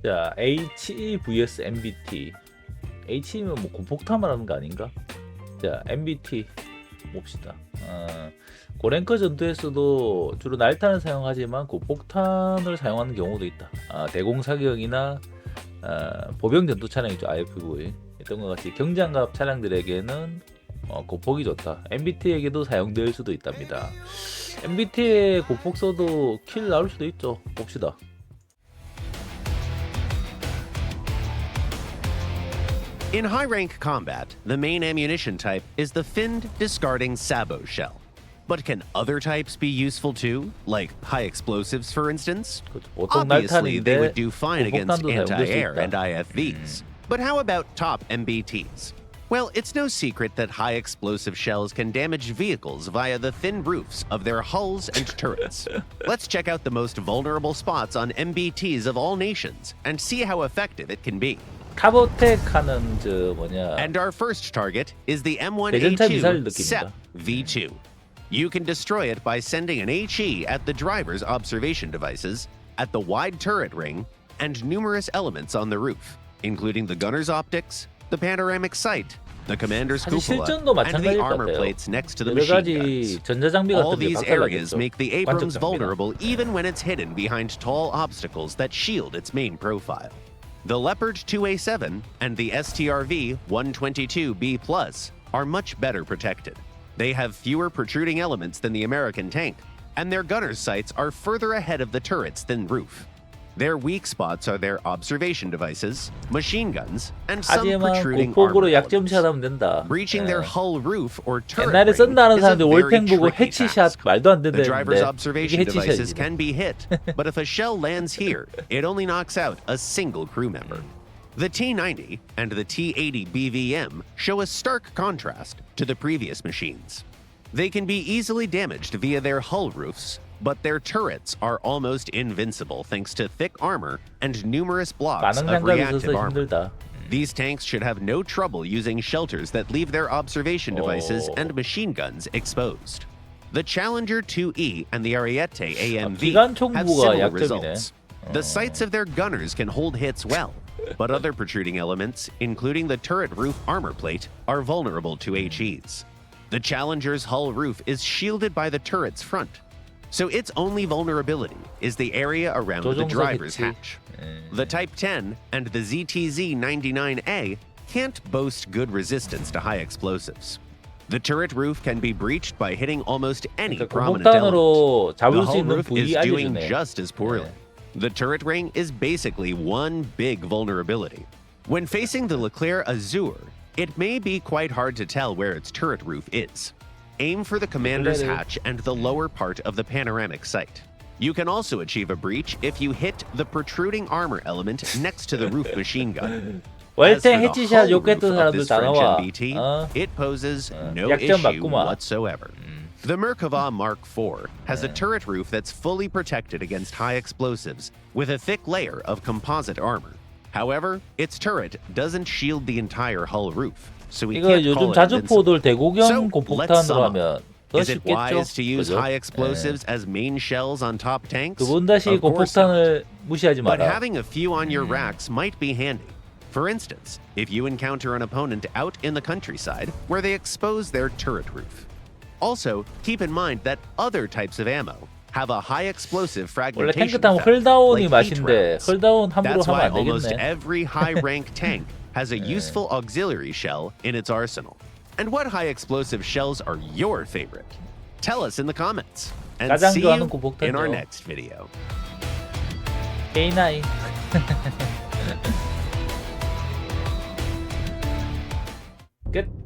자, HE vs MBT. HE면 뭐 고폭탄 말하는 거 아닌가? 자, MBT 봅시다. 고랭크 전투에서도 주로 날탄을 사용하지만 고폭탄을 사용하는 경우도 있다. 대공사격이나 보병 전투 차량이죠. IFV 했던 것 같이 경장갑 차량들에게는 고폭이 좋다. MBT에게도 사용될 수도 있답니다. MBT에 고폭 써도 킬 나올 수도 있죠. 봅시다. In high-rank combat, the main ammunition type is the finned discarding sabot shell. But can other types be useful too, like high explosives for instance? Obviously, they would do fine against anti-air and IFVs. But how about top MBTs? Well, it's no secret that high explosive shells can damage vehicles via the thin roofs of their hulls and turrets. Let's check out the most vulnerable spots on MBTs of all nations and see how effective it can be. 카보텍 하는 저 뭐냐. And our first target is the 대전차 미사일 M1A2 느낌이다. SEP V2. You can destroy it by sending an HE at the driver's observation devices, at the wide turret ring, and numerous elements on the roof, including the gunner's optics, the panoramic sight, the commander's cupola, and the armor plates next to the machine guns. All these areas make the Abrams vulnerable even when it's hidden behind tall obstacles that shield its main profile. The Leopard 2A7 and the STRV 122B+ are much better protected. They have fewer protruding elements than the American tank, and their gunner's sights are further ahead of the turret's thin roof. Their weak spots are their observation devices, machine guns, and some protruding armor elements. Breaching their hull roof or turret ring is a very tricky task. The driver's observation devices can be hit, but if a shell lands here, it only knocks out a single crew member. The T-90 and the T-80 BVM show a stark contrast to the previous machines. They can be easily damaged via their hull roofs, but their turrets are almost invincible thanks to thick armor and numerous blocks of reactive armor. These tanks should have no trouble using shelters that leave their observation devices and machine guns exposed. The Challenger 2E and the Ariete AMV have similar results. The sights of their gunners can hold hits well, but other protruding elements, including the turret roof armor plate, are vulnerable to HEs. The Challenger's hull roof is shielded by the turret's front, so its only vulnerability is the area around the driver's hatch. The Type 10 and the ZTZ-99A can't boast good resistance to high explosives. The turret roof can be breached by hitting almost any prominent element. The hull roof is doing just as poorly. The turret ring is basically one big vulnerability. When facing the Leclerc Azur, it may be quite hard to tell where its turret roof is. Aim for the commander's hatch and the lower part of the panoramic sight. You can also achieve a breach if you hit the protruding armor element next to the roof machine gun. As for the hull roof of this French MBT, it poses no issue whatsoever. The Merkava Mark IV has a turret roof that's fully protected against high explosives with a thick layer of composite armor. However, its turret doesn't shield the entire hull roof, so we can't call it invincible. So, let's sum up. Is it wise to use high explosives as main shells on top tanks? Of course not. But having a few on your racks might be handy. For instance, if you encounter an opponent out in the countryside where they expose their turret roof. Also, keep in mind that other types of ammo have a high explosive fragmentation effect, like heat rounds. That's why almost every high-rank tank has a useful auxiliary shell in its arsenal. And what high explosive shells are your favorite? Tell us in the comments. And see you in our next video. K9. 끝.